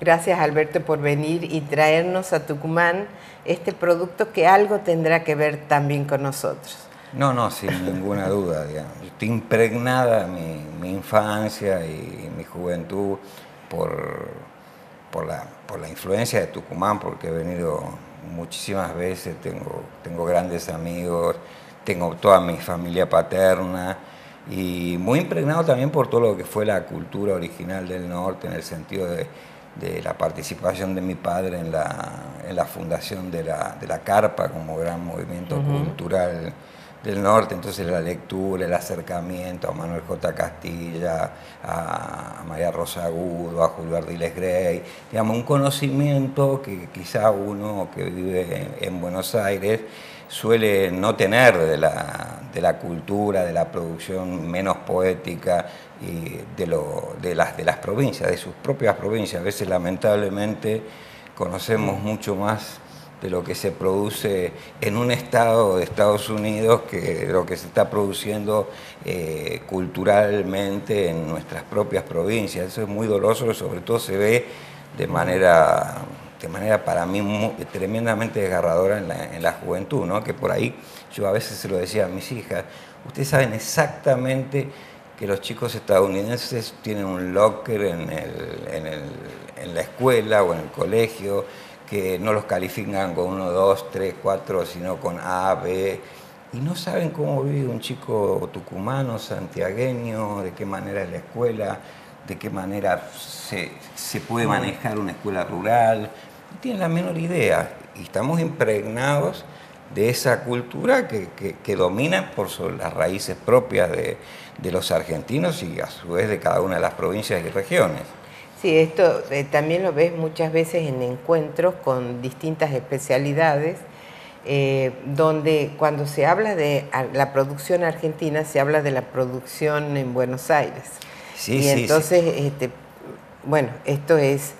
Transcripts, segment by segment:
Gracias, Alberto, por venir y traernos a Tucumán este producto que algo tendrá que ver también con nosotros. No, sin ninguna duda, digamos. Estoy impregnada mi infancia y mi juventud por la influencia de Tucumán, porque he venido muchísimas veces, tengo grandes amigos, tengo toda mi familia paterna, y muy impregnado también por todo lo que fue la cultura original del norte, en el sentido de la participación de mi padre en la fundación de la Carpa como gran movimiento cultural del norte. Entonces la lectura, el acercamiento a Manuel J. Castilla, a María Rosa Agudo, a Julio Ardiles Grey, digamos, un conocimiento que quizá uno que vive en Buenos Aires suele no tener de la cultura, de la producción menos poética y de las provincias, de sus propias provincias. A veces, lamentablemente, conocemos mucho más de lo que se produce en un estado de Estados Unidos que lo que se está produciendo culturalmente en nuestras propias provincias. Eso es muy doloroso, pero sobre todo se ve de manera para mí tremendamente desgarradora en la juventud, ¿no? Que por ahí yo a veces se lo decía a mis hijas, ustedes saben exactamente que los chicos estadounidenses tienen un locker en la escuela o en el colegio, que no los califican con 1, 2, 3, 4, sino con A, B, y no saben cómo vive un chico tucumano, santiagueño, de qué manera es la escuela, de qué manera se puede manejar una escuela rural. No tienen la menor idea, y estamos impregnados de esa cultura que domina por sobre las raíces propias de los argentinos y a su vez de cada una de las provincias y regiones. Sí, esto también lo ves muchas veces en encuentros con distintas especialidades, donde cuando se habla de la producción argentina, se habla de la producción en Buenos Aires. Sí, y entonces, sí. Bueno, esto es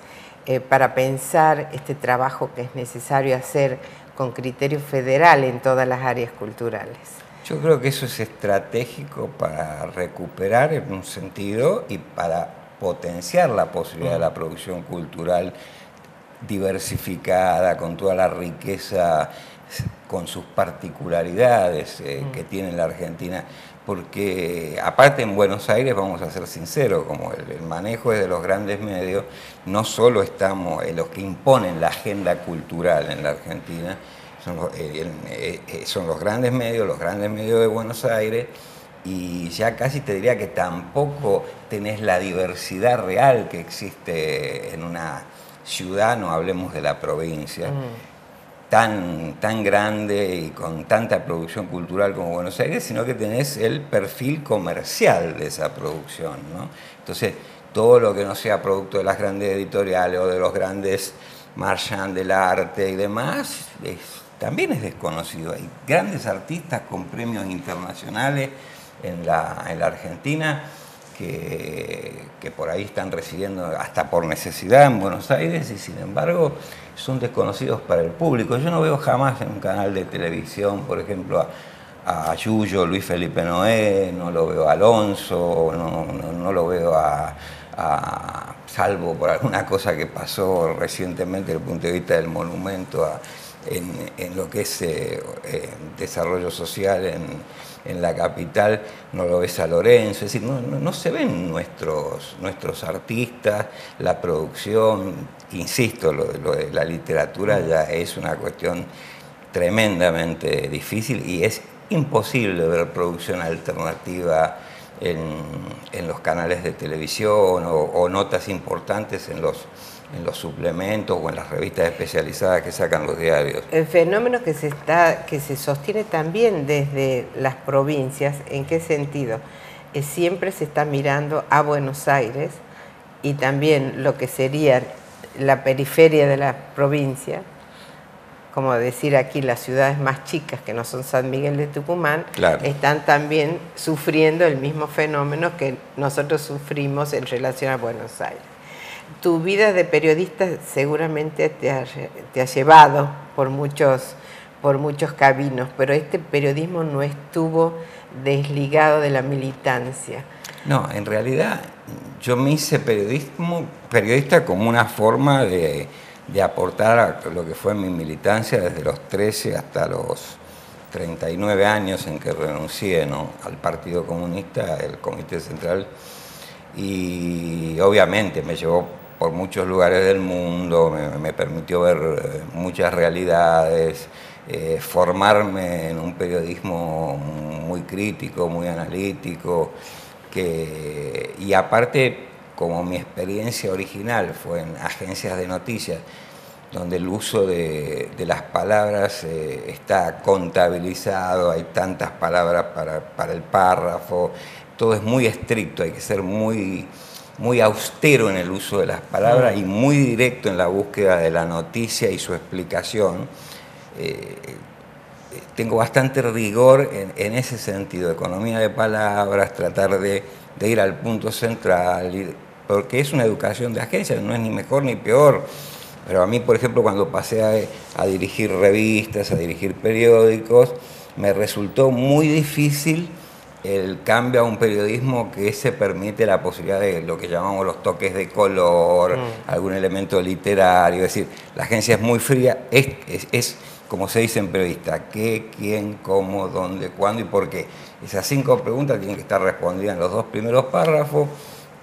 para pensar este trabajo que es necesario hacer con criterio federal en todas las áreas culturales. Yo creo que eso es estratégico para recuperar en un sentido y para potenciar la posibilidad de la producción cultural diversificada, con toda la riqueza, con sus particularidades que tiene la Argentina. Porque aparte en Buenos Aires, vamos a ser sinceros, como el manejo es de los grandes medios, no solo estamos los que imponen la agenda cultural en la Argentina, son los grandes medios de Buenos Aires, y ya casi te diría que tampoco tenés la diversidad real que existe en una ciudad, no hablemos de la provincia, tan grande y con tanta producción cultural como Buenos Aires, sino que tenés el perfil comercial de esa producción, ¿no? Entonces, todo lo que no sea producto de las grandes editoriales o de los grandes marchands del arte y demás, también es desconocido. Hay grandes artistas con premios internacionales en la Argentina que por ahí están residiendo hasta por necesidad en Buenos Aires y sin embargo son desconocidos para el público. Yo no veo jamás en un canal de televisión, por ejemplo, a Yuyo, Luis Felipe Noé, no lo veo a Alonso, no lo veo salvo por alguna cosa que pasó recientemente desde el punto de vista del monumento en lo que es desarrollo social en la capital, no lo ves a Lorenzo, es decir, no se ven nuestros artistas, la producción, insisto, lo de la literatura ya es una cuestión tremendamente difícil y es imposible ver producción alternativa en los canales de televisión o notas importantes en los suplementos o en las revistas especializadas que sacan los diarios. El fenómeno que se sostiene también desde las provincias, ¿en qué sentido? Siempre se está mirando a Buenos Aires y también lo que sería la periferia de la provincia, como decir aquí las ciudades más chicas que no son San Miguel de Tucumán, claro, están también sufriendo el mismo fenómeno que nosotros sufrimos en relación a Buenos Aires. Tu vida de periodista seguramente te ha llevado por muchos caminos, pero este periodismo no estuvo desligado de la militancia. No, en realidad yo me hice periodista como una forma de aportar a lo que fue mi militancia desde los 13 hasta los 39 años en que renuncié, ¿no?, al Partido Comunista, el Comité Central, y obviamente me llevó por muchos lugares del mundo, me permitió ver muchas realidades, formarme en un periodismo muy crítico, muy analítico, y aparte, como mi experiencia original fue en agencias de noticias, donde el uso de las palabras está contabilizado, hay tantas palabras para el párrafo, todo es muy estricto, hay que ser muy austero en el uso de las palabras y muy directo en la búsqueda de la noticia y su explicación. Tengo bastante rigor en ese sentido, economía de palabras, tratar de ir al punto central, porque es una educación de agencia, no es ni mejor ni peor. Pero a mí, por ejemplo, cuando pasé a dirigir revistas, a dirigir periódicos, me resultó muy difícil el cambio a un periodismo que se permite la posibilidad de lo que llamamos los toques de color, algún elemento literario. Es decir, la agencia es muy fría, es como se dice en periodista, qué, quién, cómo, dónde, cuándo y por qué. Esas 5 preguntas tienen que estar respondidas en los 2 primeros párrafos.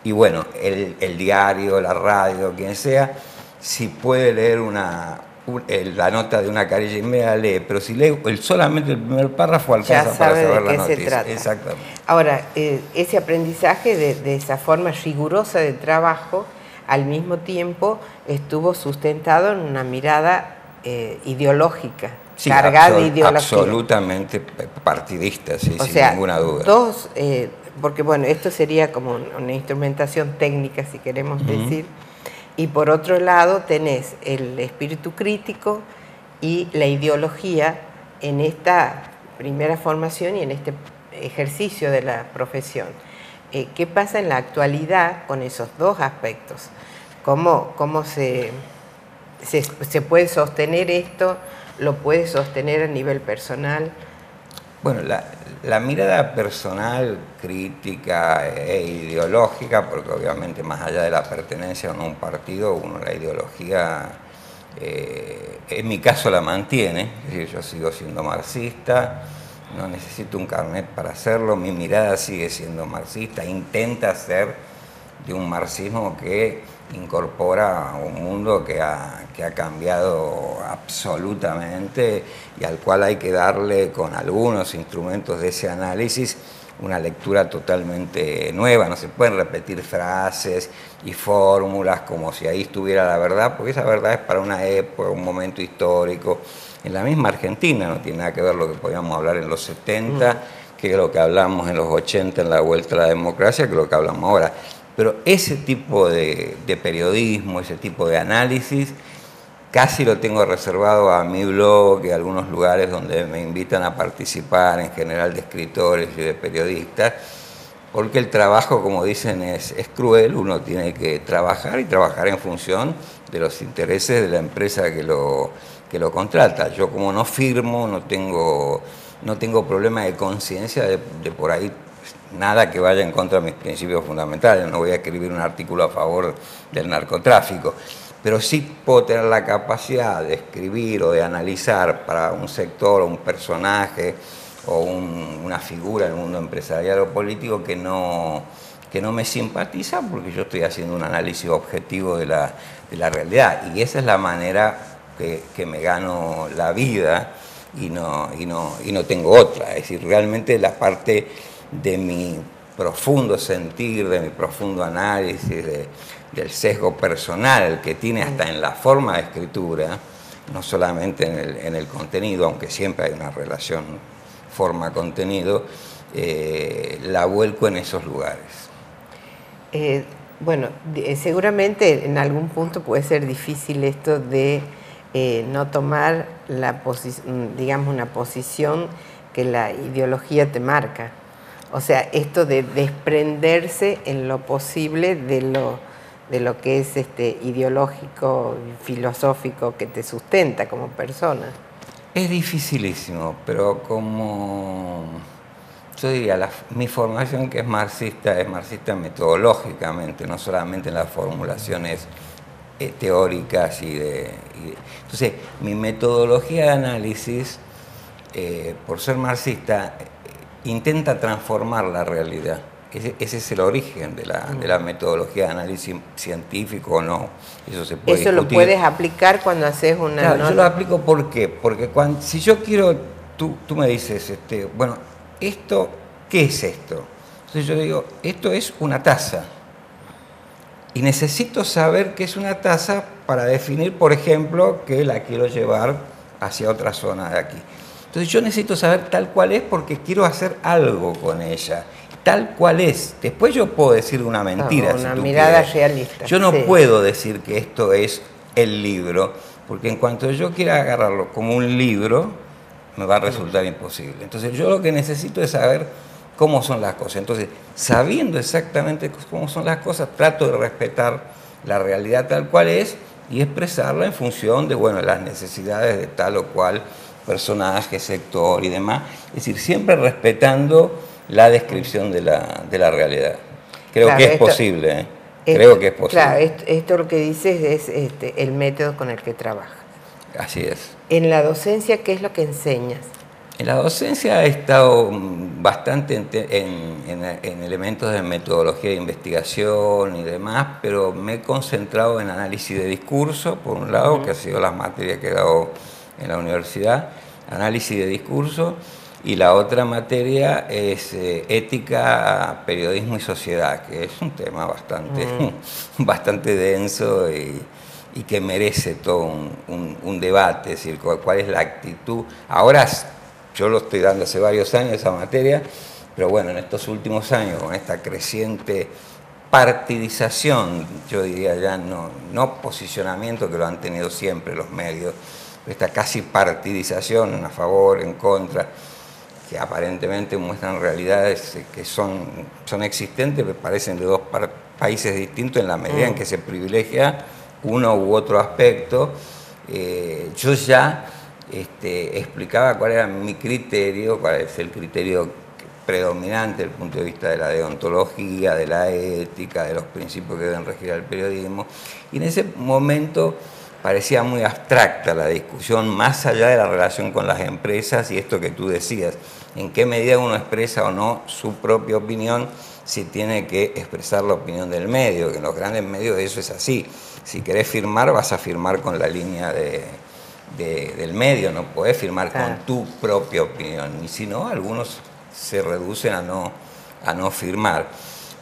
Y bueno, el diario, la radio, quien sea, si puede leer la nota de una carilla y media, lee, pero si lee solamente el primer párrafo alcanza para saber la noticia. Se trata. Exactamente. Ahora, ese aprendizaje de esa forma rigurosa de trabajo, al mismo tiempo estuvo sustentado en una mirada ideológica, sí, cargada de ideología. Absolutamente partidista, sí, o sin sea, ninguna duda. Porque bueno, esto sería como una instrumentación técnica, si queremos decir. Y por otro lado tenés el espíritu crítico y la ideología en esta primera formación y en este ejercicio de la profesión. ¿Qué pasa en la actualidad con esos 2 aspectos? ¿Cómo se puede sostener esto? ¿Lo puede sostener a nivel personal? Bueno, la mirada personal, crítica e ideológica, porque obviamente más allá de la pertenencia a un partido, la ideología, en mi caso la mantiene, es decir, yo sigo siendo marxista, no necesito un carnet para hacerlo, mi mirada sigue siendo marxista, intenta ser de un marxismo que incorpora un mundo que ha cambiado absolutamente y al cual hay que darle, con algunos instrumentos de ese análisis, una lectura totalmente nueva. No se pueden repetir frases y fórmulas como si ahí estuviera la verdad, porque esa verdad es para una época, un momento histórico. En la misma Argentina no tiene nada que ver lo que podíamos hablar en los 70, que lo que hablamos en los 80 en la vuelta a la democracia, que lo que hablamos ahora. Pero ese tipo de periodismo, ese tipo de análisis, casi lo tengo reservado a mi blog y a algunos lugares donde me invitan a participar, en general de escritores y de periodistas, porque el trabajo, como dicen, es cruel. Uno tiene que trabajar y trabajar en función de los intereses de la empresa que lo contrata. Yo, como no firmo, no tengo problema de conciencia de por ahí nada que vaya en contra de mis principios fundamentales. No voy a escribir un artículo a favor del narcotráfico, pero sí puedo tener la capacidad de escribir o de analizar para un sector o un personaje o una figura en el mundo empresarial o político que no me simpatiza, porque yo estoy haciendo un análisis objetivo de la realidad, y esa es la manera que me gano la vida y no tengo otra. Es decir, realmente la parte de mi profundo sentir, de mi profundo análisis, del sesgo personal que tiene hasta en la forma de escritura, no solamente en el contenido, aunque siempre hay una relación forma-contenido, la vuelco en esos lugares. Bueno, seguramente en algún punto puede ser difícil esto de no tomar digamos, una posición que la ideología te marca. O sea, esto de desprenderse en lo posible de lo que es ideológico, filosófico, que te sustenta como persona. Es dificilísimo, pero como yo diría, mi formación que es marxista metodológicamente, no solamente en las formulaciones teóricas entonces, mi metodología de análisis, por ser marxista, intenta transformar la realidad. Ese es el origen de la metodología de análisis científico o no. Eso se puede discutir. Lo puedes aplicar cuando haces una nota. Yo lo aplico ¿por qué? Porque si yo quiero, tú me dices, bueno, ¿qué es esto? Entonces yo digo, esto es una taza. Y necesito saber qué es una taza para definir, por ejemplo, que la quiero llevar hacia otra zona de aquí. Entonces yo necesito saber tal cual es porque quiero hacer algo con ella. Tal cual es. Después yo puedo decir una mentira. Una mirada realista. Yo no puedo decir que esto es el libro, porque en cuanto yo quiera agarrarlo como un libro, me va a resultar imposible. Entonces yo lo que necesito es saber cómo son las cosas. Entonces, sabiendo exactamente cómo son las cosas, trato de respetar la realidad tal cual es y expresarla en función de, bueno, las necesidades de tal o cual personaje, sector y demás. Es decir, siempre respetando la descripción de la realidad. Creo que es posible. Creo que es posible. Claro, esto lo que dices es el método con el que trabajas. Así es. En la docencia, ¿qué es lo que enseñas? En la docencia he estado bastante en elementos de metodología de investigación y demás, pero me he concentrado en análisis de discurso, por un lado, que ha sido la materia que he dado en la universidad, análisis de discurso, y la otra materia es ética, periodismo y sociedad, que es un tema bastante denso y que merece todo un debate, es decir, cuál es la actitud. Ahora yo lo estoy dando hace varios años esa materia, pero bueno, en estos últimos años, con esta creciente partidización, yo diría ya no posicionamiento que lo han tenido siempre los medios, esta casi partidización a favor, en contra, que aparentemente muestran realidades que son existentes, pero parecen de dos países distintos en la medida en que se privilegia uno u otro aspecto. Yo ya explicaba cuál era mi criterio, cuál es el criterio predominante desde el punto de vista de la deontología, de la ética, de los principios que deben regir al periodismo, y en ese momento parecía muy abstracta la discusión, más allá de la relación con las empresas y esto que tú decías, en qué medida uno expresa o no su propia opinión, si tiene que expresar la opinión del medio, que en los grandes medios eso es así. Si querés firmar, vas a firmar con la línea del medio, no podés firmar con tu propia opinión, y si no, algunos se reducen a no firmar.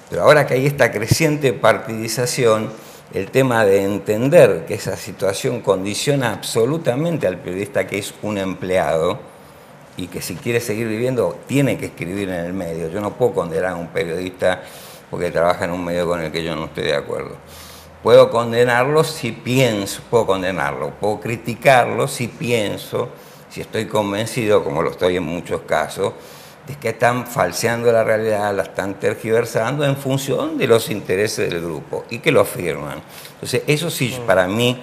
Pero ahora que hay esta creciente partidización, el tema de entender que esa situación condiciona absolutamente al periodista, que es un empleado y que si quiere seguir viviendo tiene que escribir en el medio. Yo no puedo condenar a un periodista porque trabaja en un medio con el que yo no estoy de acuerdo. Puedo condenarlo si pienso, puedo criticarlo si pienso, si estoy convencido, como lo estoy en muchos casos, de que están falseando la realidad, la están tergiversando en función de los intereses del grupo y que lo firman. Entonces, eso sí para mí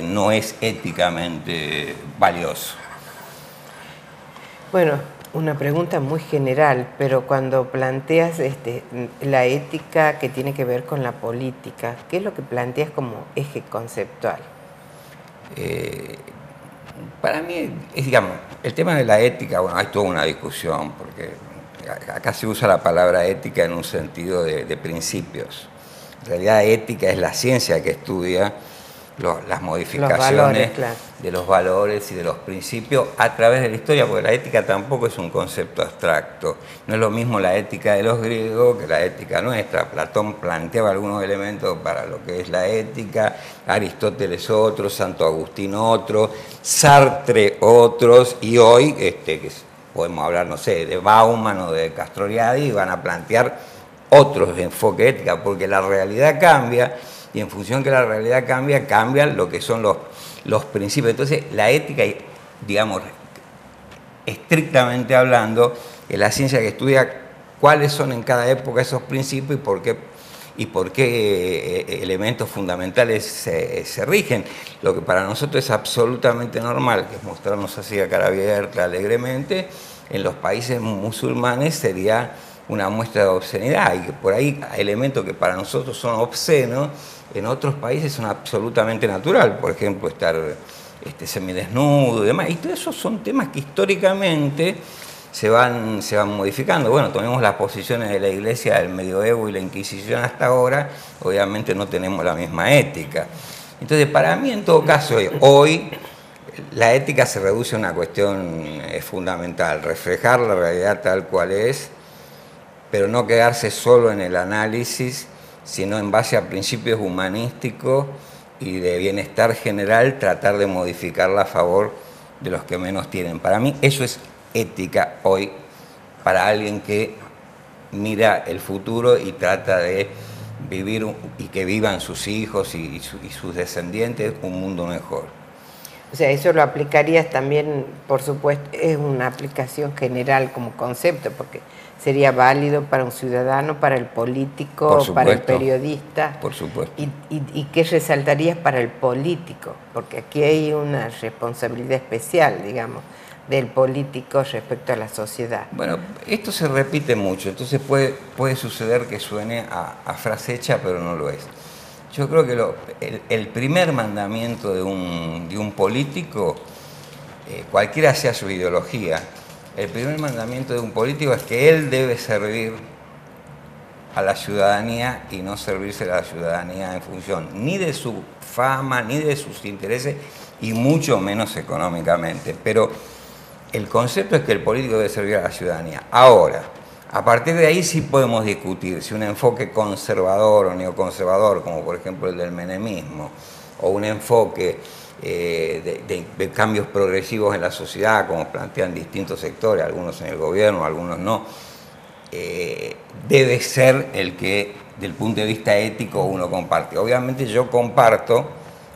no es éticamente valioso. Bueno, una pregunta muy general, pero cuando planteas la ética que tiene que ver con la política, ¿qué es lo que planteas como eje conceptual? Para mí, digamos, el tema de la ética, bueno, hay toda una discusión, porque acá se usa la palabra ética en un sentido de principios. En realidad, ética es la ciencia que estudia las modificaciones de los valores y de los principios a través de la historia, porque la ética tampoco es un concepto abstracto. No es lo mismo la ética de los griegos que la ética nuestra. Platón planteaba algunos elementos para lo que es la ética, Aristóteles otros, Santo Agustín otros, Sartre otros, y hoy que podemos hablar, no sé, de Bauman o de Castoriadis, y van a plantear otros enfoques ética, porque la realidad cambia. Y en función que la realidad cambia, cambian lo que son los principios. Entonces, la ética, digamos, estrictamente hablando, es la ciencia que estudia cuáles son en cada época esos principios y por qué elementos fundamentales se rigen. Lo que para nosotros es absolutamente normal, que es mostrarnos así a cara abierta, alegremente, en los países musulmanes sería una muestra de obscenidad, y que por ahí elementos que para nosotros son obscenos, en otros países son absolutamente natural, por ejemplo, estar semidesnudo y demás, y todos esos son temas que históricamente se van modificando. Bueno, tomemos las posiciones de la Iglesia del medioevo y la Inquisición hasta ahora, obviamente no tenemos la misma ética. Entonces, para mí, en todo caso, hoy la ética se reduce a una cuestión fundamental, reflejar la realidad tal cual es, pero no quedarse solo en el análisis, sino en base a principios humanísticos y de bienestar general, tratar de modificarla a favor de los que menos tienen. Para mí eso es ética hoy, para alguien que mira el futuro y trata de vivir y que vivan sus hijos y sus descendientes un mundo mejor. O sea, eso lo aplicarías también, por supuesto, es una aplicación general como concepto, porque sería válido para un ciudadano, para el político, para el periodista. Por supuesto. ¿Y qué resaltarías para el político? Porque aquí hay una responsabilidad especial, digamos, del político respecto a la sociedad. Bueno, esto se repite mucho, entonces puede suceder que suene a frase hecha, pero no lo es. Yo creo que el primer mandamiento de un político, cualquiera sea su ideología, el primer mandamiento de un político es que él debe servir a la ciudadanía y no servirse a la ciudadanía en función ni de su fama, ni de sus intereses, y mucho menos económicamente. Pero el concepto es que el político debe servir a la ciudadanía. Ahora, a partir de ahí sí podemos discutir si un enfoque conservador o neoconservador, como por ejemplo el del menemismo, o un enfoque de cambios progresivos en la sociedad, como plantean distintos sectores, algunos en el gobierno, algunos no, debe ser el que, del punto de vista ético, uno comparte. Obviamente yo comparto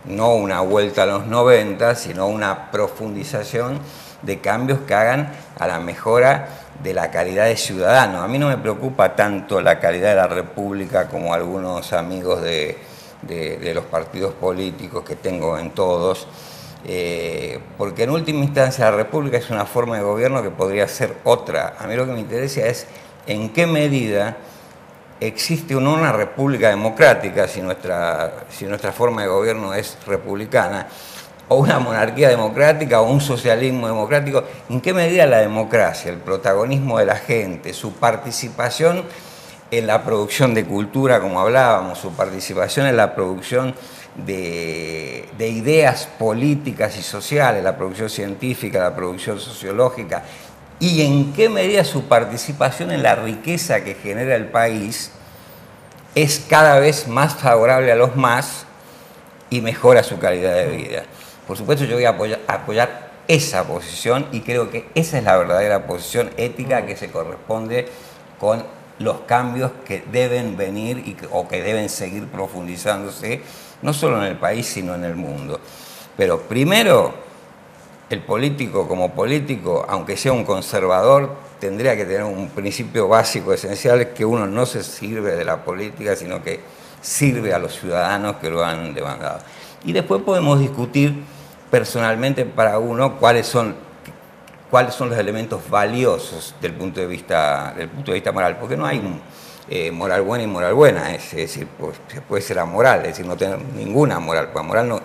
no una vuelta a los 90, sino una profundización de cambios que hagan a la mejora de la calidad de ciudadano. A mí no me preocupa tanto la calidad de la República como algunos amigos de los partidos políticos que tengo en todos, porque en última instancia la República es una forma de gobierno que podría ser otra. A mí lo que me interesa es en qué medida existe o no una república democrática, si nuestra forma de gobierno es republicana, o una monarquía democrática o un socialismo democrático. ¿En qué medida la democracia, el protagonismo de la gente, su participación en la producción de cultura, como hablábamos, su participación en la producción de ideas políticas y sociales, la producción científica, la producción sociológica, y en qué medida su participación en la riqueza que genera el país es cada vez más favorable a los más y mejora su calidad de vida? Por supuesto, yo voy a apoyar esa posición, y creo que esa es la verdadera posición ética que se corresponde con los cambios que deben venir o que deben seguir profundizándose, no solo en el país, sino en el mundo. Pero primero, el político como político, aunque sea un conservador, tendría que tener un principio básico, esencial, que uno no se sirve de la política, sino que sirve a los ciudadanos que lo han demandado. Y después podemos discutir personalmente para uno cuáles son los elementos valiosos del punto de vista moral, porque no hay moral buena y moral buena, es decir, pues, se puede ser amoral, es decir, no tener ninguna moral, porque moral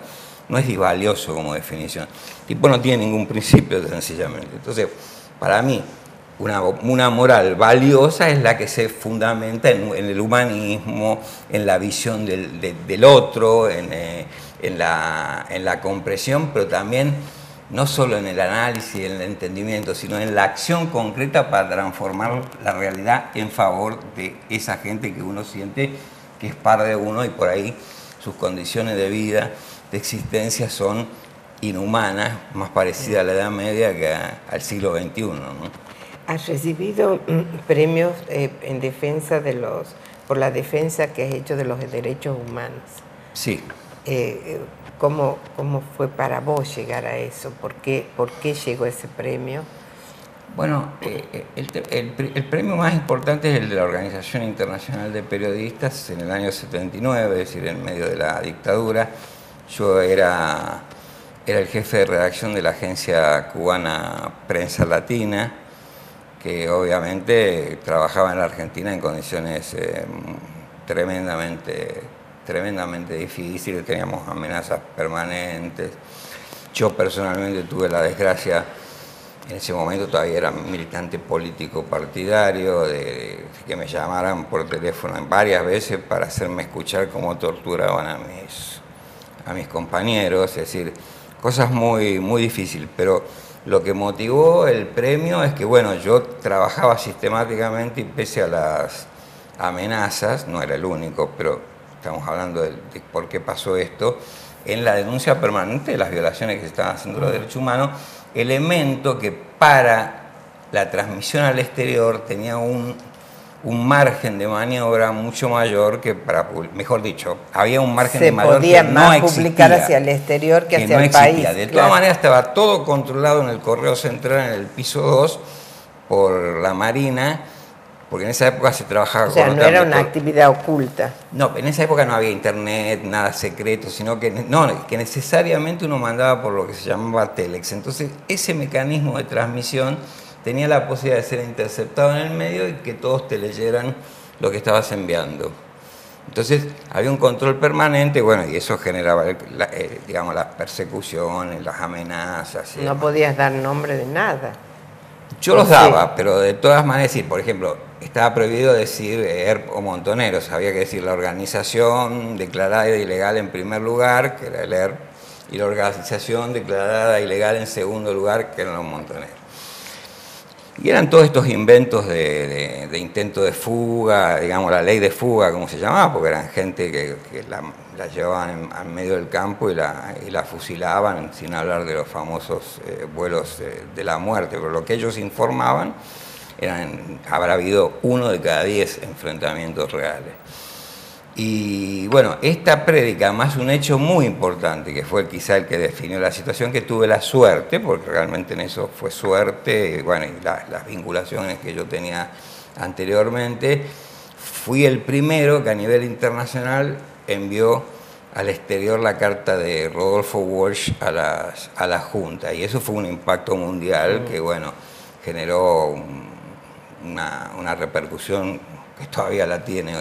no es valioso como definición. El tipo no tiene ningún principio, sencillamente. Entonces, para mí, una moral valiosa es la que se fundamenta en el humanismo, en la visión del otro, en la comprensión, pero también no solo en el análisis, en el entendimiento, sino en la acción concreta para transformar la realidad en favor de esa gente que uno siente que es par de uno, y por ahí sus condiciones de vida, de existencia, son inhumanas, más parecidas a la Edad Media que al siglo XXI, ¿no? ¿Has recibido premios en defensa por la defensa que has hecho de los derechos humanos? Sí. ¿Cómo fue para vos llegar a eso? ¿Por qué llegó ese premio? Bueno, el premio más importante es el de la Organización Internacional de Periodistas en el año 79, es decir, en medio de la dictadura. Yo era el jefe de redacción de la agencia cubana Prensa Latina, que obviamente trabajaba en la Argentina en condiciones tremendamente difíciles, teníamos amenazas permanentes. Yo personalmente tuve la desgracia, en ese momento todavía era militante político partidario, de que me llamaran por teléfono varias veces para hacerme escuchar cómo torturaban a mis compañeros, es decir, cosas muy difíciles, pero lo que motivó el premio es que, bueno, yo trabajaba sistemáticamente y pese a las amenazas, no era el único, pero estamos hablando de por qué pasó esto, en la denuncia permanente de las violaciones que se estaban haciendo los derechos humanos, elemento que para la transmisión al exterior tenía un margen de maniobra mucho mayor que para, mejor dicho, había un margen de maniobra que no existía. Publicar hacia el exterior que hacia el país. De todas maneras estaba todo controlado en el Correo Central, en el piso 2, por la Marina, porque en esa época se trabajaba... O sea, no era una actividad oculta. No, en esa época no había internet, nada secreto, sino que necesariamente uno mandaba por lo que se llamaba telex. Entonces, ese mecanismo de transmisión tenía la posibilidad de ser interceptado en el medio y que todos te leyeran lo que estabas enviando. Entonces, había un control permanente, bueno, y eso generaba, digamos, las persecuciones, las amenazas. No podías dar nombre de nada. Yo los daba, pero de todas maneras, sí, por ejemplo, estaba prohibido decir ERP o Montoneros, había que decir la organización declarada ilegal en primer lugar, que era el ERP, y la organización declarada ilegal en segundo lugar, que eran los Montoneros. Y eran todos estos inventos de intento de fuga, digamos, la ley de fuga, como se llamaba, porque eran gente que la llevaban al medio del campo y la fusilaban, sin hablar de los famosos vuelos de la muerte. Pero lo que ellos informaban, habrá habido 1 de cada 10 enfrentamientos reales. Y bueno, esta prédica, más un hecho muy importante, que fue quizá el que definió la situación, que tuve la suerte, porque realmente en eso fue suerte, y bueno, y las vinculaciones que yo tenía anteriormente, fui el primero que a nivel internacional envió al exterior la carta de Rodolfo Walsh a la Junta, y eso fue un impacto mundial que, bueno, generó una repercusión que todavía la tiene,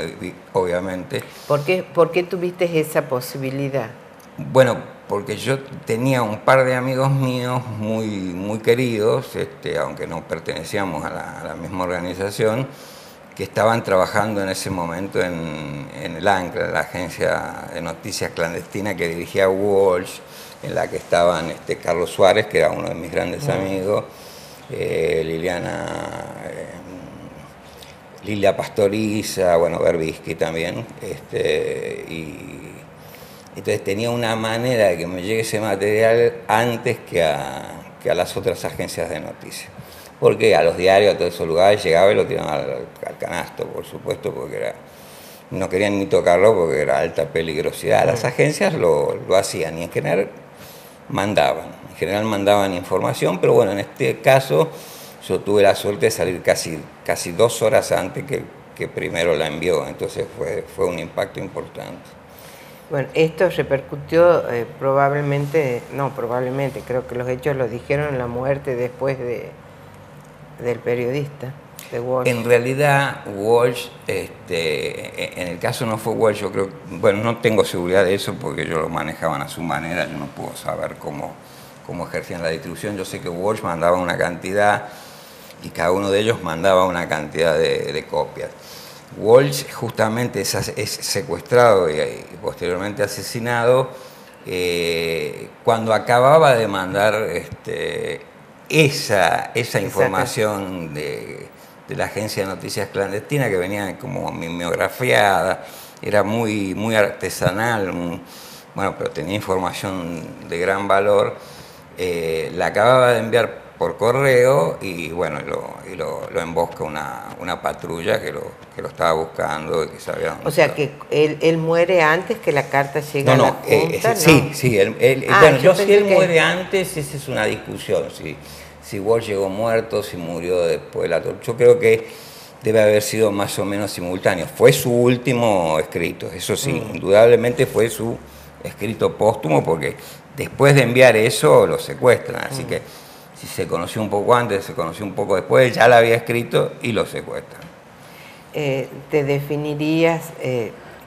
obviamente. ¿Por qué tuviste esa posibilidad? Bueno, porque yo tenía un par de amigos míos muy queridos, aunque no pertenecíamos a la misma organización, que estaban trabajando en ese momento en el ANCLA, la agencia de noticias clandestina que dirigía Walsh, en la que estaban Carlos Suárez, que era uno de mis grandes amigos, Lilia Pastoriza, bueno, Berbisky también, y entonces tenía una manera de que me llegue ese material antes que a las otras agencias de noticias. Porque a los diarios, a todos esos lugares, llegaba y lo tiraban al canasto, por supuesto, porque no querían ni tocarlo porque era alta peligrosidad. Las agencias lo hacían y en general mandaban información, pero bueno, en este caso yo tuve la suerte de salir casi 2 horas antes que primero la envió, entonces fue un impacto importante. Bueno, esto repercutió probablemente, creo que los hechos lo dijeron en la muerte después del periodista, de Walsh. En realidad, Walsh, en el caso no fue Walsh, yo creo, bueno, no tengo seguridad de eso porque ellos lo manejaban a su manera, yo no puedo saber cómo ejercían la distribución. Yo sé que Walsh mandaba una cantidad y cada uno de ellos mandaba una cantidad de copias. Walsh justamente es secuestrado y posteriormente asesinado cuando acababa de mandar esa información de la agencia de noticias clandestina, que venía como mimeografiada, era muy artesanal, bueno, pero tenía información de gran valor. La acababa de enviar por correo y bueno, lo embosca una patrulla que lo estaba buscando y que sabía dónde sea, estaba. que él muere antes que la carta llegue a la Junta, sí, bueno, si él muere antes, esa es una discusión, si Walsh llegó muerto, si murió después de la tortura. Yo creo que debe haber sido más o menos simultáneo. Fue su último escrito, eso sí, indudablemente fue su escrito póstumo, porque después de enviar eso lo secuestran, así que si se conoció un poco antes, se conoció un poco después, ya la había escrito y lo secuestran. Te definirías,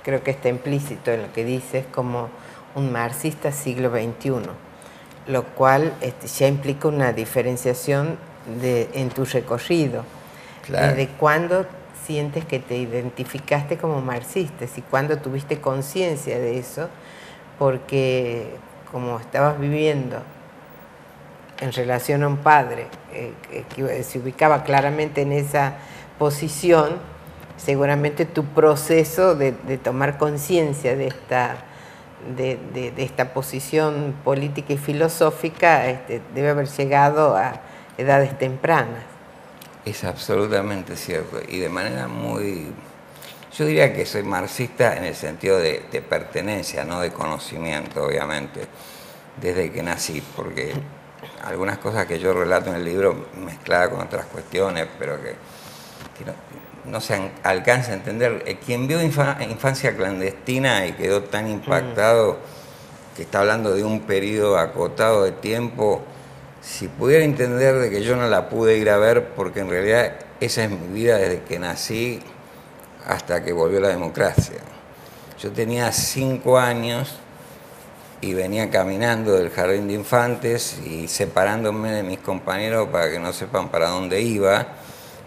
creo que está implícito en lo que dices, como un marxista siglo XXI, lo cual ya implica una diferenciación en tu recorrido. Claro. ¿Desde cuándo sientes que te identificaste como marxista? ¿Y cuándo tuviste conciencia de eso? Porque como estabas viviendo en relación a un padre que se ubicaba claramente en esa posición, seguramente tu proceso de tomar conciencia de esta posición política y filosófica debe haber llegado a edades tempranas. Es absolutamente cierto, y de manera muy... Yo diría que soy marxista en el sentido de pertenencia, no de conocimiento, obviamente, desde que nací, porque algunas cosas que yo relato en el libro mezcladas con otras cuestiones, pero que no se alcanza a entender. Quien vio Infancia Clandestina y quedó tan impactado, que está hablando de un periodo acotado de tiempo, si pudiera entender de que yo no la pude ir a ver, porque en realidad esa es mi vida desde que nací hasta que volvió la democracia. Yo tenía 5 años y venía caminando del jardín de infantes y separándome de mis compañeros para que no sepan para dónde iba,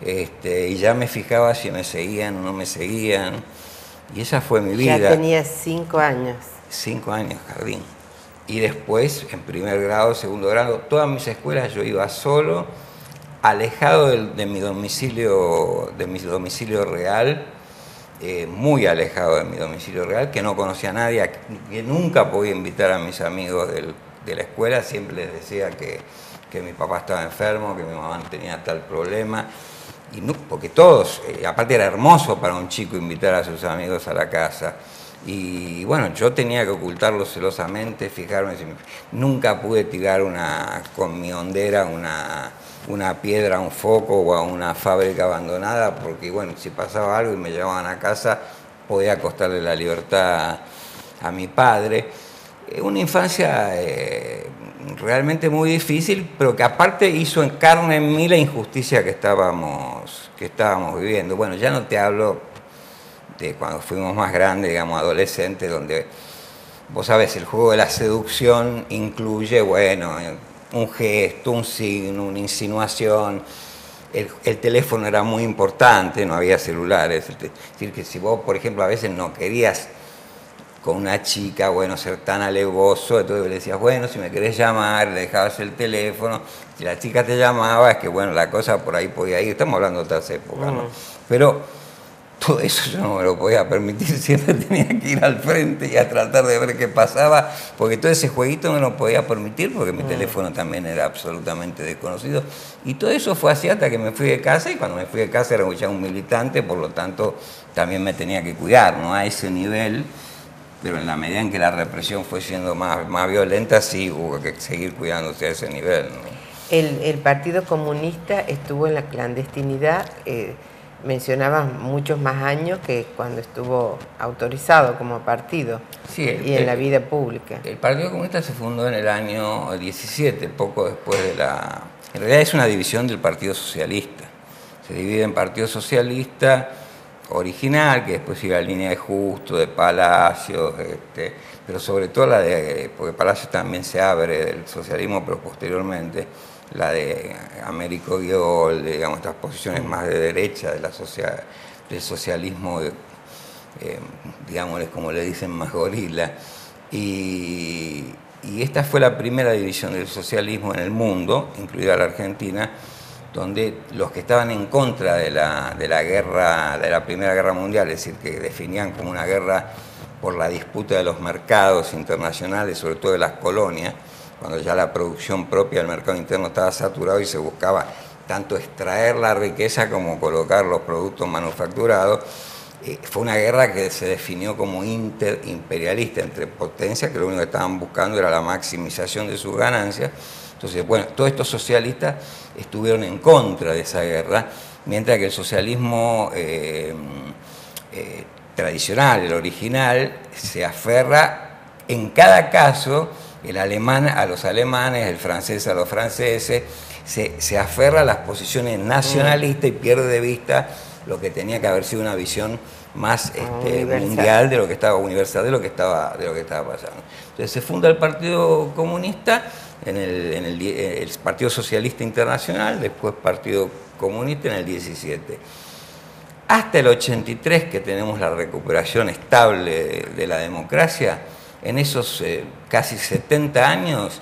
y ya me fijaba si me seguían o no me seguían, y esa fue mi vida. Ya tenías 5 años. 5 años, jardín. Y después, en primer grado, segundo grado, todas mis escuelas yo iba solo, alejado de mi domicilio real, muy alejado de mi domicilio real, que no conocía a nadie, que nunca podía invitar a mis amigos de la escuela, siempre les decía que mi papá estaba enfermo, que mi mamá tenía tal problema, y no, porque todos, aparte era hermoso para un chico invitar a sus amigos a la casa. Y bueno, yo tenía que ocultarlo celosamente, fijarme, nunca pude tirar con mi hondera una piedra a un foco o a una fábrica abandonada, porque bueno, si pasaba algo y me llevaban a casa, podía costarle la libertad a mi padre. Una infancia realmente muy difícil, pero que aparte hizo en carne en mí la injusticia que estábamos viviendo. Bueno, ya no te hablo de cuando fuimos más grandes, digamos, adolescentes, donde, vos sabés, el juego de la seducción incluye, bueno, un gesto, un signo, una insinuación. El teléfono era muy importante, no había celulares. Es decir, que si vos, por ejemplo, a veces no querías con una chica, bueno, ser tan alevoso, entonces le decías, bueno, si me querés llamar, le dejabas el teléfono. Si la chica te llamaba, es que, bueno, la cosa por ahí podía ir. Estamos hablando de otras épocas, ¿no? Pero todo eso yo no me lo podía permitir, siempre tenía que ir al frente y a tratar de ver qué pasaba, porque todo ese jueguito no lo podía permitir, porque mi teléfono también era absolutamente desconocido. Y todo eso fue así hasta que me fui de casa, y cuando me fui de casa era ya un militante, por lo tanto también me tenía que cuidar, no a ese nivel, pero en la medida en que la represión fue siendo más violenta, sí hubo que seguir cuidándose a ese nivel, ¿no? El Partido Comunista estuvo en la clandestinidad, mencionabas muchos más años que cuando estuvo autorizado como partido, sí, y en la vida pública. El Partido Comunista se fundó en el año 17, poco después de la... En realidad es una división del Partido Socialista. Se divide en Partido Socialista original, que después sigue la línea de Justo, de Palacios, pero sobre todo la de... porque Palacios también se abre del socialismo, pero posteriormente la de Américo Guiol, digamos, estas posiciones más de derecha de del socialismo, digámosles como le dicen, más gorila. Y esta fue la primera división del socialismo en el mundo, incluida la Argentina, donde los que estaban en contra de la Primera Guerra Mundial, es decir, que definían como una guerra por la disputa de los mercados internacionales, sobre todo de las colonias, cuando ya la producción propia del mercado interno estaba saturado y se buscaba tanto extraer la riqueza como colocar los productos manufacturados. Fue una guerra que se definió como interimperialista entre potencias, que lo único que estaban buscando era la maximización de sus ganancias. Entonces, bueno, todos estos socialistas estuvieron en contra de esa guerra, mientras que el socialismo tradicional, el original, se aferra en cada caso el alemán a los alemanes, el francés a los franceses, se aferra a las posiciones nacionalistas y pierde de vista lo que tenía que haber sido una visión más mundial de lo que estaba, universal de lo que estaba pasando. Entonces se funda el Partido Comunista, el Partido Socialista Internacional, después Partido Comunista en el 17. Hasta el 83, que tenemos la recuperación estable de la democracia, en esos casi 70 años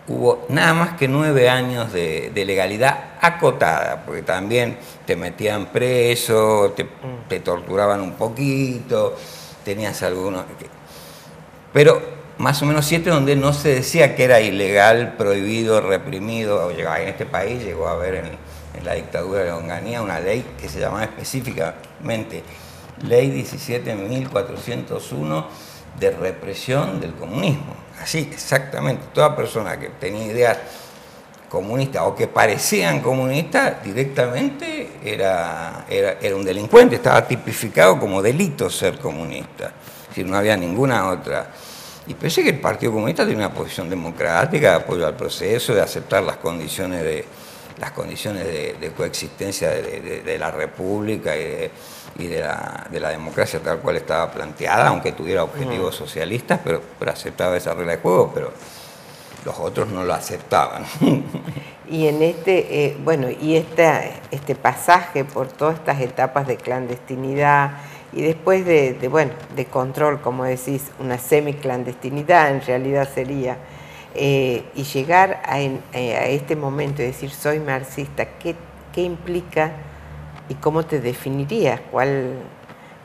hubo nada más que 9 años de legalidad acotada, porque también te metían preso, te torturaban un poquito, tenías algunos... Pero más o menos 7 donde no se decía que era ilegal, prohibido, reprimido. En este país llegó a haber en la dictadura de Onganía una ley que se llamaba específicamente Ley 17.401 de represión del comunismo. Así, exactamente. Toda persona que tenía ideas comunistas o que parecían comunistas, directamente era un delincuente, estaba tipificado como delito ser comunista. Es decir, no había ninguna otra. Y pensé que el Partido Comunista tiene una posición democrática, de apoyo al proceso, de aceptar las condiciones de coexistencia de la República y de la democracia tal cual estaba planteada, aunque tuviera objetivos socialistas, pero aceptaba esa regla de juego, pero los otros no lo aceptaban. Y en este pasaje por todas estas etapas de clandestinidad y después de control, como decís, una semiclandestinidad en realidad sería, y llegar a este momento y decir soy marxista, ¿qué implica y cómo te definirías?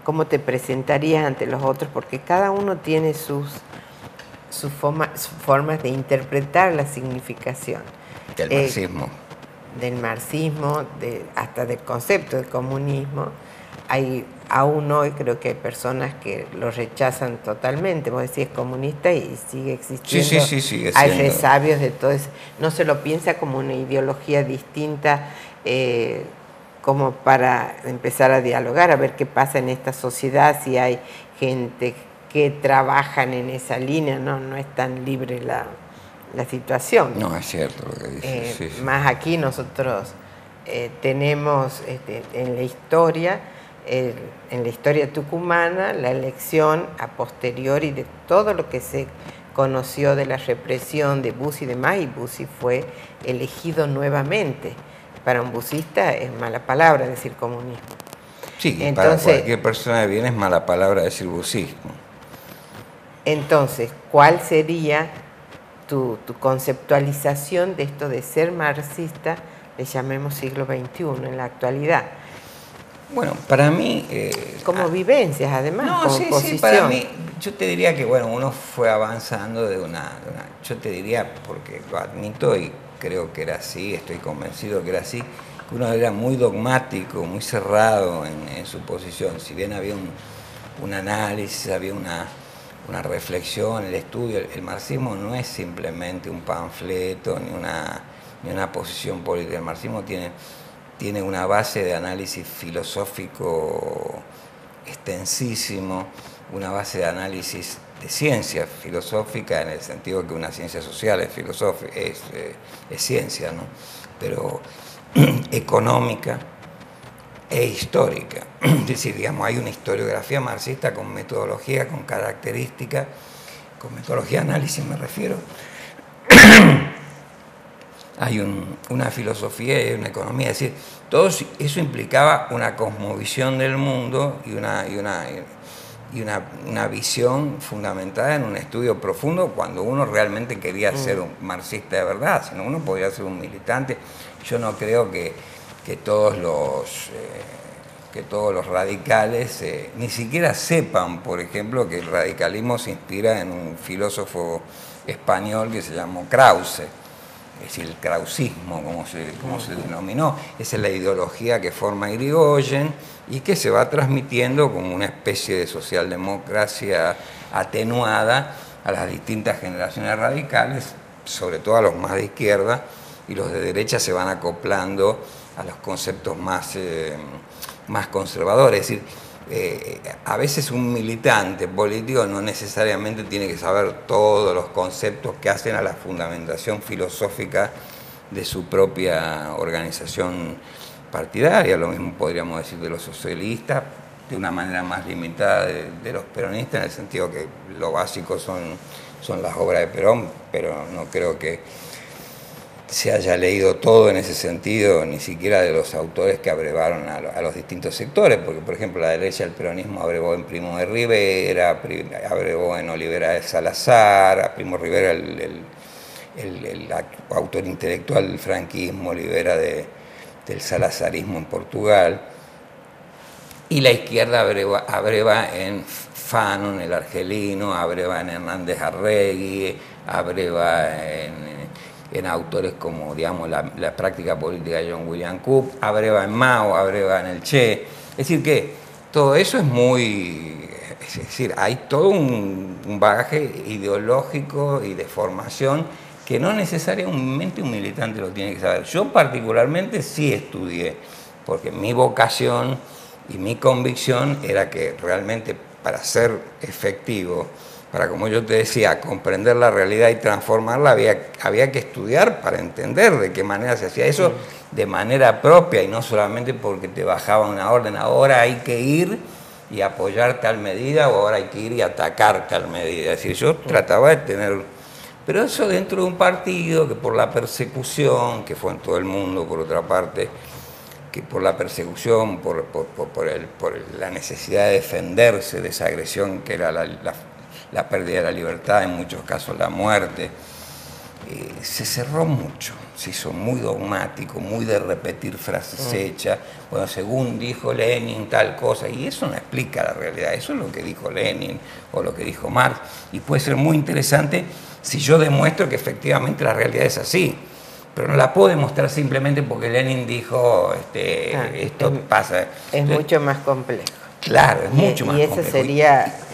¿Cómo te presentarías ante los otros? Porque cada uno tiene sus formas de interpretar la significación. Del marxismo. Del marxismo, hasta del concepto de comunismo. Aún hoy creo que hay personas que lo rechazan totalmente. Vos decís comunista y sigue existiendo. Sí, sigue hay siendo. resabios de todo eso. No se lo piensa como una ideología distinta, como para empezar a dialogar, a ver qué pasa en esta sociedad, si hay gente que trabajan en esa línea. No es tan libre la situación. No, es cierto lo que dices. Sí. Más aquí nosotros tenemos en la historia tucumana, la elección a posteriori de todo lo que se conoció de la represión de Bussi y demás, y Bussi fue elegido nuevamente. Para un busista es mala palabra decir comunismo. Sí, entonces, para cualquier persona de bien es mala palabra decir busismo. Entonces, ¿cuál sería tu conceptualización de esto de ser marxista, le llamemos siglo XXI, en la actualidad? Bueno, para mí... como vivencias, además, como posición. Sí, para mí, yo te diría que, uno fue avanzando yo te diría, porque lo admito y creo que era así, estoy convencido que era así, que uno era muy dogmático, muy cerrado en su posición. Si bien había un análisis, había una reflexión, el estudio, el marxismo no es simplemente un panfleto ni una posición política. El marxismo tiene una base de análisis filosófico extensísimo, una base de análisis de ciencia filosófica, en el sentido que una ciencia social es ciencia, ¿no? Pero económica e histórica. Es decir, hay una historiografía marxista con metodología, con características, con metodología de análisis me refiero. Hay una filosofía y una economía, es decir, todo eso implicaba una cosmovisión del mundo y una visión fundamentada en un estudio profundo cuando uno realmente quería ser un marxista de verdad, sino uno podía ser un militante. Yo no creo que todos los radicales ni siquiera sepan, por ejemplo, que el radicalismo se inspira en un filósofo español que se llamó Krause. Es decir, el krausismo, como se denominó, esa es la ideología que forma Irigoyen y que se va transmitiendo como una especie de socialdemocracia atenuada a las distintas generaciones radicales, sobre todo a los más de izquierda, y los de derecha se van acoplando a los conceptos más conservadores. Es decir, a veces un militante político no necesariamente tiene que saber todos los conceptos que hacen a la fundamentación filosófica de su propia organización partidaria. Lo mismo podríamos decir de los socialistas, de una manera más limitada de los peronistas, en el sentido que lo básico son las obras de Perón, pero no creo que se haya leído todo en ese sentido, ni siquiera de los autores que abrevaron a los distintos sectores, porque por ejemplo la derecha del peronismo abrevó en Primo de Rivera, abrevó en Olivera de Salazar, a Primo Rivera el autor intelectual del franquismo, Olivera del salazarismo en Portugal, y la izquierda abreva en Fanon, el argelino, abreva en Hernández Arregui, abreva en autores como, digamos, la práctica política de John William Cook, abreva en Mao, abreva en el Che. Es decir, que todo eso es muy... Es decir, hay todo un bagaje ideológico y de formación que no necesariamente un militante lo tiene que saber. Yo particularmente sí estudié, porque mi vocación y mi convicción era que realmente para ser efectivo, para, como yo te decía, comprender la realidad y transformarla, había que estudiar para entender de qué manera se hacía eso de manera propia y no solamente porque te bajaba una orden, ahora hay que ir y apoyar tal medida o ahora hay que ir y atacar tal medida. Es decir, yo trataba de tener... Pero eso dentro de un partido que por la persecución, que fue en todo el mundo por otra parte, que por la persecución, por la necesidad de defenderse de esa agresión que era la pérdida de la libertad, en muchos casos la muerte, se cerró mucho, se hizo muy dogmático, muy de repetir frases hechas, bueno, según dijo Lenin tal cosa, y eso no explica la realidad, eso es lo que dijo Lenin o lo que dijo Marx, y puede ser muy interesante si yo demuestro que efectivamente la realidad es así, pero no la puedo demostrar simplemente porque Lenin dijo esto pasa. Es mucho más complejo. Claro, es mucho más complejo.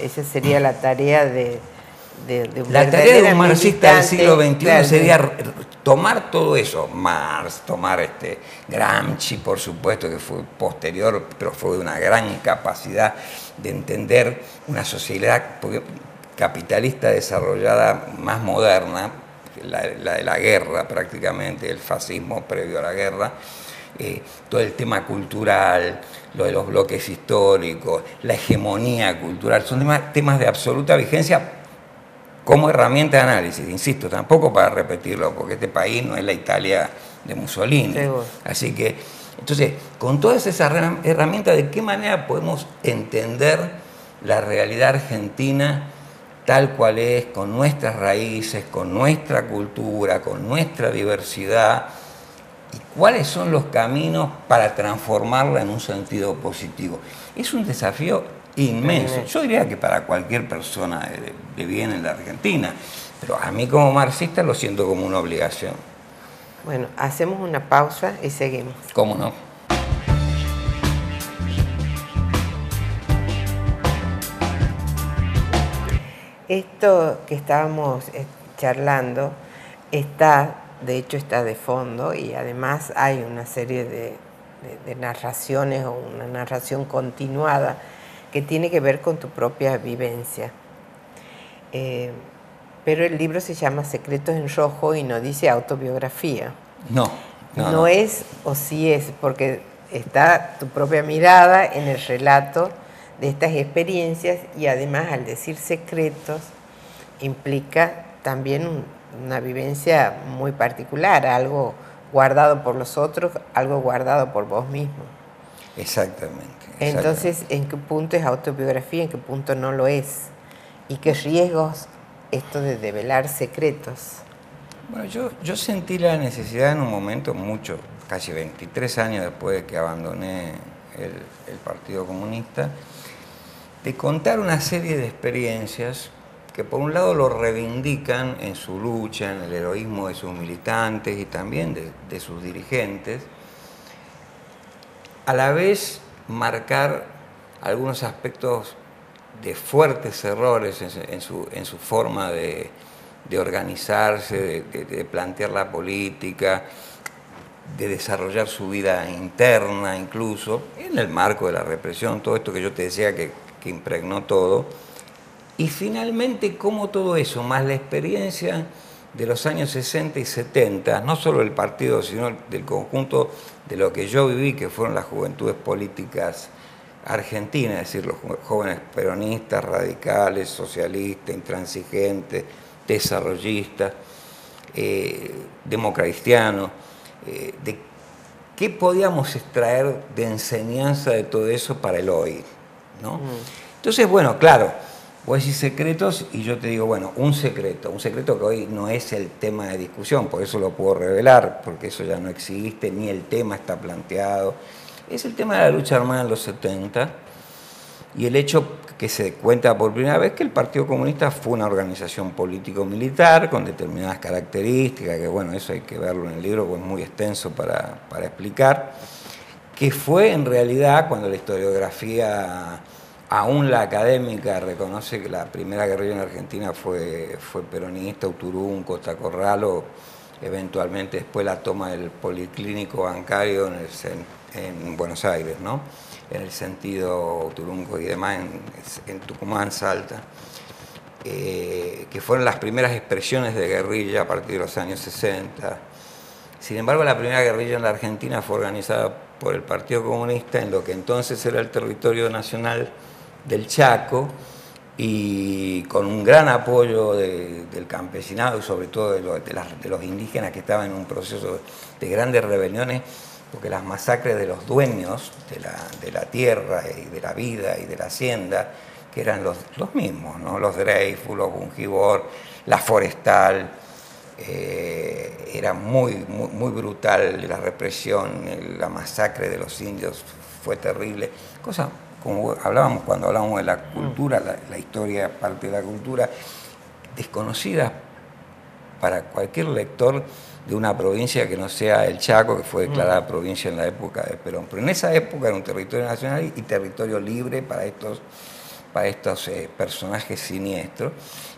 Esa sería la tarea de un la tarea de un marxista del siglo XXI claro, sería tomar todo eso, Marx, tomar Gramsci, por supuesto, que fue posterior, pero fue de una gran capacidad de entender una sociedad capitalista desarrollada más moderna, la de la guerra prácticamente, el fascismo previo a la guerra, todo el tema cultural, lo de los bloques históricos, la hegemonía cultural, son temas de absoluta vigencia como herramienta de análisis, insisto, tampoco para repetirlo, porque este país no es la Italia de Mussolini. Seguro. Así que, entonces, con todas esas herramientas, ¿de qué manera podemos entender la realidad argentina tal cual es, con nuestras raíces, con nuestra cultura, con nuestra diversidad, y cuáles son los caminos para transformarla en un sentido positivo? Es un desafío inmenso. Yo diría que para cualquier persona de bien en la Argentina, pero a mí como marxista lo siento como una obligación. Bueno, hacemos una pausa y seguimos. ¿Cómo no? Esto que estábamos charlando de hecho está de fondo, y además hay una serie de narraciones o una narración continuada que tiene que ver con tu propia vivencia. Pero el libro se llama Secretos en Rojo y no dice autobiografía. No es, o sí es, porque está tu propia mirada en el relato de estas experiencias, y además al decir secretos implica también una vivencia muy particular, algo guardado por los otros, algo guardado por vos mismo. Exactamente. Entonces, ¿en qué punto es autobiografía, en qué punto no lo es? ¿Y qué riesgos esto de develar secretos? Bueno, yo sentí la necesidad en un momento, casi 23 años después de que abandoné el Partido Comunista, de contar una serie de experiencias que por un lado lo reivindican en su lucha, en el heroísmo de sus militantes y también de sus dirigentes, a la vez marcar algunos aspectos de fuertes errores en su forma de organizarse, de plantear la política, de desarrollar su vida interna, incluso, en el marco de la represión, todo esto que yo te decía que impregnó todo. Y finalmente, cómo todo eso, más la experiencia de los años 60 y 70, no solo del partido, sino del conjunto de lo que yo viví, que fueron las juventudes políticas argentinas, es decir, los jóvenes peronistas, radicales, socialistas, intransigentes, desarrollistas, democristianos, de qué podíamos extraer de enseñanza de todo eso para el hoy, ¿no? Entonces, bueno, claro, vos decís secretos y yo te digo, bueno, un secreto que hoy no es el tema de discusión, por eso lo puedo revelar, porque eso ya no existe, ni el tema está planteado. Es el tema de la lucha armada en los 70 y el hecho que se cuenta por primera vez que el Partido Comunista fue una organización político-militar con determinadas características, que bueno, eso hay que verlo en el libro, pues es muy extenso para explicar, que fue en realidad cuando la historiografía, aún la académica, reconoce que la primera guerrilla en Argentina fue peronista, Uturún, Costa Corralo, eventualmente después la toma del policlínico bancario en Buenos Aires, ¿no? En el sentido Turunco y demás, en Tucumán, Salta, que fueron las primeras expresiones de guerrilla a partir de los años 60. Sin embargo, la primera guerrilla en la Argentina fue organizada por el Partido Comunista en lo que entonces era el territorio nacional del Chaco, y con un gran apoyo del campesinado y sobre todo de los indígenas que estaban en un proceso de grandes rebeliones, porque las masacres de los dueños de la tierra y de la vida y de la hacienda, que eran los mismos, ¿no? Los Dreyfus, los Bungibor, la Forestal, era muy brutal la represión, la masacre de los indios fue terrible. Cosa, como hablábamos cuando hablábamos de la cultura, la historia, parte de la cultura, desconocida para cualquier lector de una provincia que no sea el Chaco, que fue declarada provincia en la época de Perón. Pero en esa época era un territorio nacional y territorio libre para estos personajes siniestros.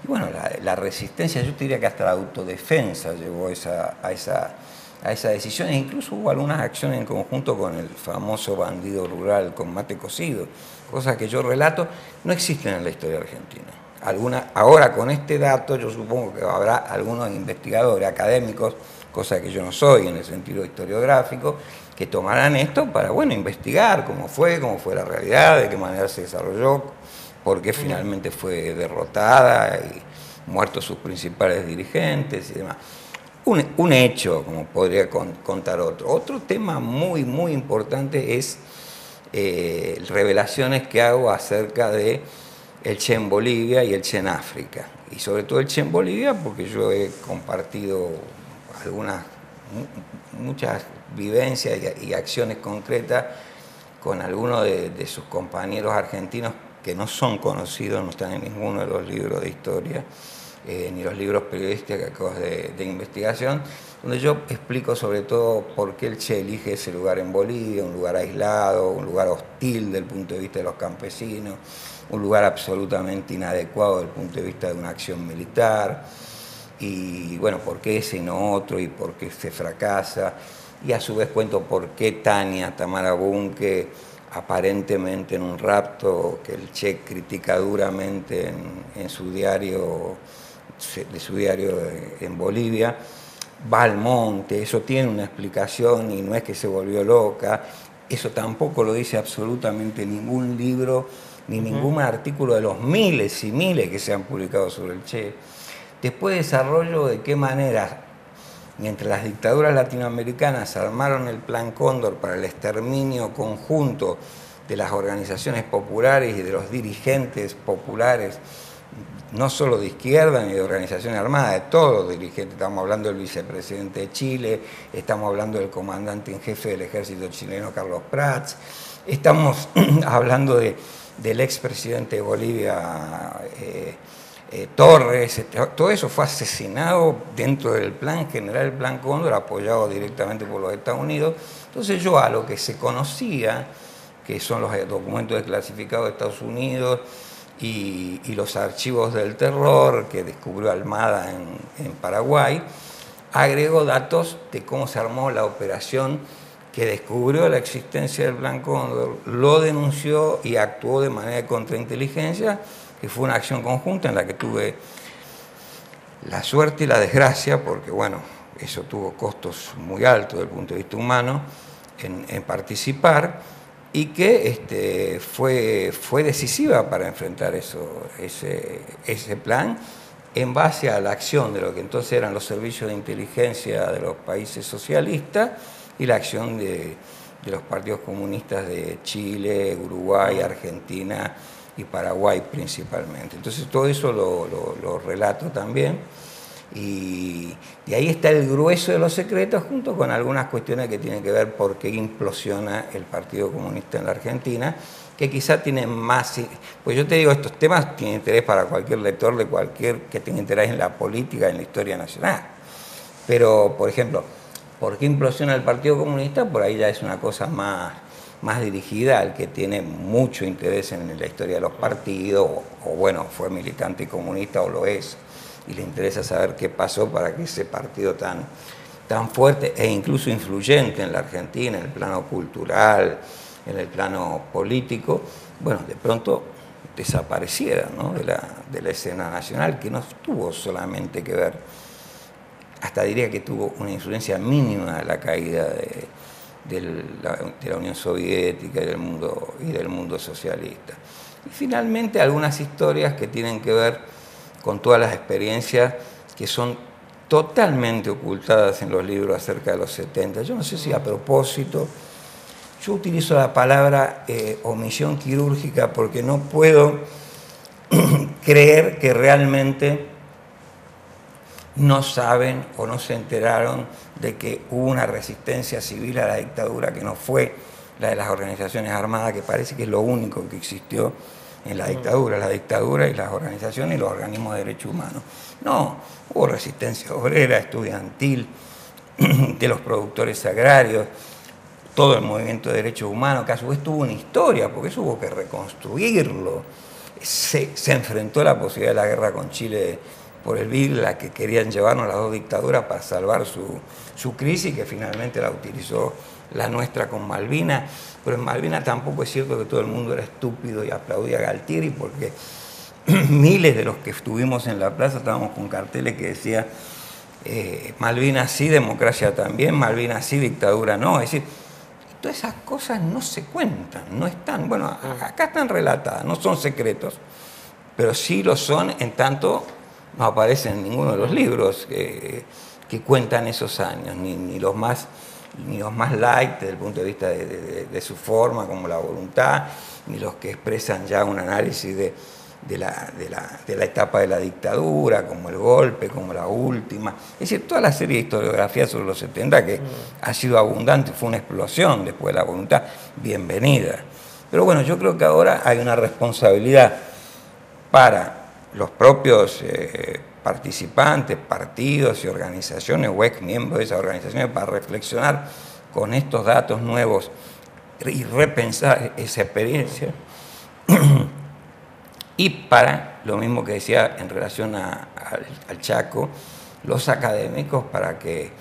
Y bueno, la resistencia, yo te diría que hasta la autodefensa llevó a esa decisión, e incluso hubo algunas acciones en conjunto con el famoso bandido rural, con mate cocido, cosas que yo relato, no existen en la historia argentina. Ahora con este dato yo supongo que habrá algunos investigadores académicos, cosa que yo no soy en el sentido historiográfico, que tomarán esto para, bueno, investigar cómo fue la realidad, de qué manera se desarrolló, por qué finalmente fue derrotada y muertos sus principales dirigentes y demás. Un hecho, como podría contar otro. Otro tema muy importante es revelaciones que hago acerca de el Che en Bolivia y el Che en África. Y sobre todo el Che en Bolivia porque yo he compartido muchas vivencias y acciones concretas con algunos de sus compañeros argentinos que no son conocidos, no están en ninguno de los libros de historia, ni los libros periodísticos de investigación, donde yo explico sobre todo por qué el Che elige ese lugar en Bolivia, un lugar aislado, un lugar hostil desde el punto de vista de los campesinos, un lugar absolutamente inadecuado desde el punto de vista de una acción militar, y bueno, por qué ese y no otro, y por qué se fracasa, y a su vez cuento por qué Tamara Bunke, aparentemente en un rapto que el Che critica duramente en su diario en Bolivia, va al monte. Eso tiene una explicación y no es que se volvió loca. Eso tampoco lo dice absolutamente ningún libro ni ningún artículo de los miles y miles que se han publicado sobre el Che. Después desarrollo de qué manera, mientras las dictaduras latinoamericanas armaron el Plan Cóndor para el exterminio conjunto de las organizaciones populares y de los dirigentes populares, no solo de izquierda ni de organizaciones armadas, de todos los dirigentes. Estamos hablando del vicepresidente de Chile, estamos hablando del comandante en jefe del ejército chileno, Carlos Prats, estamos hablando del expresidente de Bolivia, Torres. Todo eso fue asesinado dentro del plan general, el Plan Cóndor, apoyado directamente por los Estados Unidos. Entonces yo a lo que se conocía, que son los documentos desclasificados de Estados Unidos y los archivos del terror que descubrió Almada en Paraguay, agregó datos de cómo se armó la operación que descubrió la existencia del Plan Cóndor, lo denunció y actuó de manera de contrainteligencia, que fue una acción conjunta en la que tuve la suerte y la desgracia, porque bueno, eso tuvo costos muy altos desde el punto de vista humano, en participar, y que fue decisiva para enfrentar ese plan, en base a la acción de lo que entonces eran los servicios de inteligencia de los países socialistas y la acción de los partidos comunistas de Chile, Uruguay, Argentina y Paraguay principalmente. Entonces todo eso lo relato también, y ahí está el grueso de los secretos, junto con algunas cuestiones que tienen que ver por qué implosiona el Partido Comunista en la Argentina, que quizá tienen más... Pues yo te digo, estos temas tienen interés para cualquier lector de cualquier que tenga interés en la política, en la historia nacional. Pero, por ejemplo, ¿por qué implosiona el Partido Comunista? Por ahí ya es una cosa más dirigida al que tiene mucho interés en la historia de los partidos, o bueno, fue militante comunista o lo es, y le interesa saber qué pasó para que ese partido tan fuerte e incluso influyente en la Argentina, en el plano cultural, en el plano político, bueno, de pronto desapareciera, ¿no?, de la escena nacional, que no tuvo solamente que ver, hasta diría que tuvo una influencia mínima de la caída de la Unión Soviética y del mundo socialista. Y finalmente algunas historias que tienen que ver con todas las experiencias que son totalmente ocultadas en los libros acerca de los 70. Yo no sé si a propósito, yo utilizo la palabra omisión quirúrgica porque no puedo creer que realmente no saben o no se enteraron de que hubo una resistencia civil a la dictadura que no fue la de las organizaciones armadas, que parece que es lo único que existió en la dictadura y las organizaciones y los organismos de derechos humanos. No, hubo resistencia obrera, estudiantil, de los productores agrarios, todo el movimiento de derechos humanos, que a su vez tuvo una historia, porque eso hubo que reconstruirlo. Se enfrentó a la posibilidad de la guerra con Chile por el BID, la que querían llevarnos las dos dictaduras para salvar su crisis, que finalmente la utilizó la nuestra con Malvinas. Pero en Malvinas tampoco es cierto que todo el mundo era estúpido y aplaudía a Galtieri, porque miles de los que estuvimos en la plaza estábamos con carteles que decía Malvinas sí, democracia también, Malvinas sí, dictadura no. Es decir, todas esas cosas no se cuentan, no están, bueno, acá están relatadas, no son secretos, pero sí lo son en tanto no aparecen en ninguno de los libros que cuentan esos años, ni los más light desde el punto de vista de su forma, como La Voluntad, ni los que expresan ya un análisis de la etapa de la dictadura, como El Golpe, como La Última. Es decir, toda la serie de historiografías sobre los 70 que ha sido abundante, fue una explosión después de La Voluntad, bienvenida. Pero bueno, yo creo que ahora hay una responsabilidad para los propios participantes, partidos y organizaciones o ex miembros de esas organizaciones para reflexionar con estos datos nuevos y repensar esa experiencia. Y para, lo mismo que decía en relación al Chaco, los académicos para que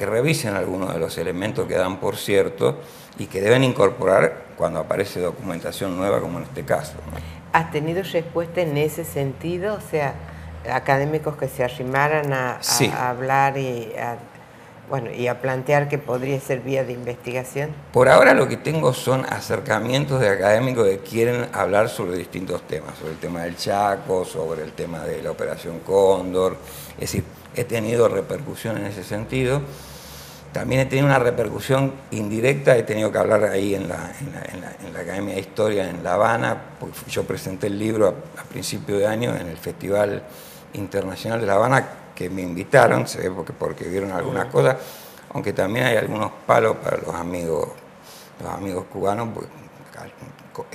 revisen algunos de los elementos que dan por cierto y que deben incorporar cuando aparece documentación nueva, como en este caso, ¿no? ¿Has tenido respuesta en ese sentido? O sea, académicos que se arrimaran sí, a hablar y a plantear que podría ser vía de investigación. Por ahora lo que tengo son acercamientos de académicos que quieren hablar sobre distintos temas, sobre el tema del Chaco, sobre el tema de la Operación Cóndor. Es decir, he tenido repercusión en ese sentido. También he tenido una repercusión indirecta, he tenido que hablar ahí en la Academia de Historia en La Habana, porque yo presenté el libro a principio de año en el Festival Internacional de La Habana, que me invitaron, se ve porque vieron algunas cosas, aunque también hay algunos palos para los amigos cubanos, porque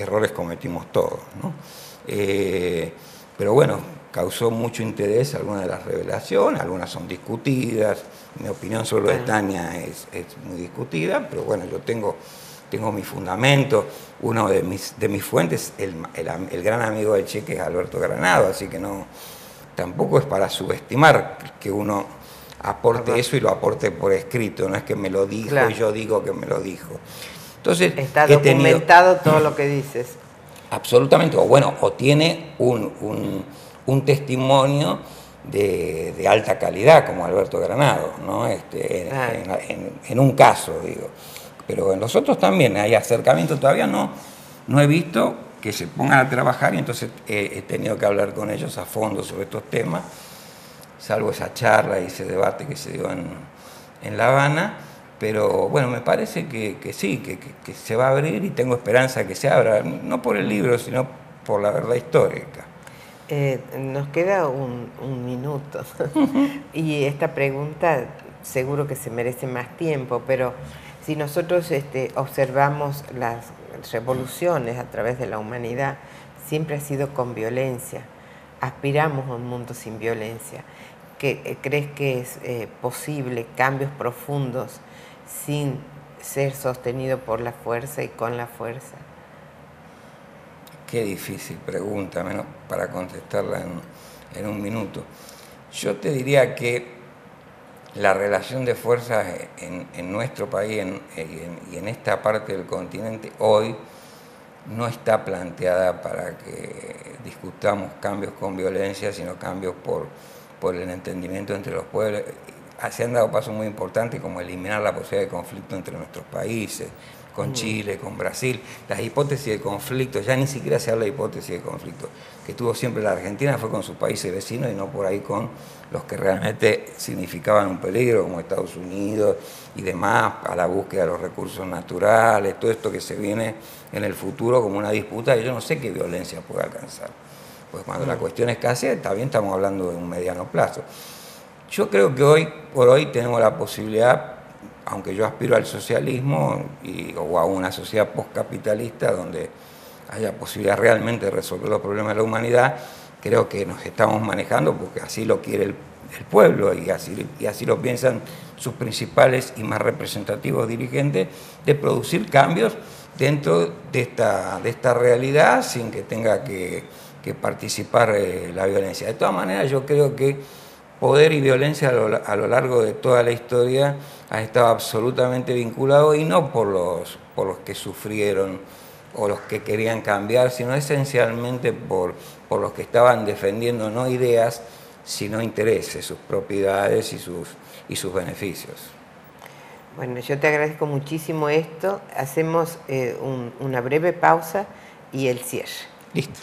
errores cometimos todos, ¿no? Pero bueno, causó mucho interés algunas de las revelaciones, algunas son discutidas, mi opinión sobre lo de Tania es muy discutida, pero bueno, yo tengo mi fundamento, uno de mis fuentes, el gran amigo del Che, que es Alberto Granado, así que no, tampoco es para subestimar que uno aporte eso y lo aporte por escrito, no es que me lo dijo y yo digo que me lo dijo. Entonces, está documentado todo lo que dices. Absolutamente, o tiene un testimonio de alta calidad, como Alberto Granado, ¿no? En un caso, digo. Pero en los otros también hay acercamiento, todavía no he visto que se pongan a trabajar y entonces he tenido que hablar con ellos a fondo sobre estos temas, salvo esa charla y ese debate que se dio en La Habana. Pero bueno, me parece que sí, que se va a abrir y tengo esperanza que se abra, no por el libro, sino por la verdad histórica. Nos queda un minuto y esta pregunta seguro que se merece más tiempo, pero si nosotros observamos las revoluciones a través de la humanidad, siempre ha sido con violencia. Aspiramos a un mundo sin violencia. ¿Crees que es posible cambios profundos sin ser sostenido por la fuerza y con la fuerza? Qué difícil pregunta, menos para contestarla en un minuto. Yo te diría que la relación de fuerzas en nuestro país y en esta parte del continente hoy no está planteada para que discutamos cambios con violencia, sino cambios por el entendimiento entre los pueblos. Se han dado pasos muy importantes como eliminar la posibilidad de conflicto entre nuestros países, con Chile, con Brasil. Las hipótesis de conflicto, ya ni siquiera se habla de hipótesis de conflicto, que tuvo siempre la Argentina fue con sus países vecinos y no por ahí con los que realmente significaban un peligro, como Estados Unidos y demás, a la búsqueda de los recursos naturales, todo esto que se viene en el futuro como una disputa, y yo no sé qué violencia puede alcanzar. Pues cuando la cuestión escasea, también estamos hablando de un mediano plazo. Yo creo que hoy por hoy tenemos la posibilidad, aunque yo aspiro al socialismo o a una sociedad postcapitalista donde haya posibilidad realmente de resolver los problemas de la humanidad, creo que nos estamos manejando porque así lo quiere el pueblo y así lo piensan sus principales y más representativos dirigentes, de producir cambios dentro de esta realidad sin que tenga que participar la violencia. De todas maneras, yo creo que poder y violencia a lo largo de toda la historia ha estado absolutamente vinculado, y no por los que sufrieron o los que querían cambiar, sino esencialmente por los que estaban defendiendo no ideas, sino intereses, sus propiedades y sus beneficios. Bueno, yo te agradezco muchísimo esto. Hacemos una breve pausa y el cierre. Listo.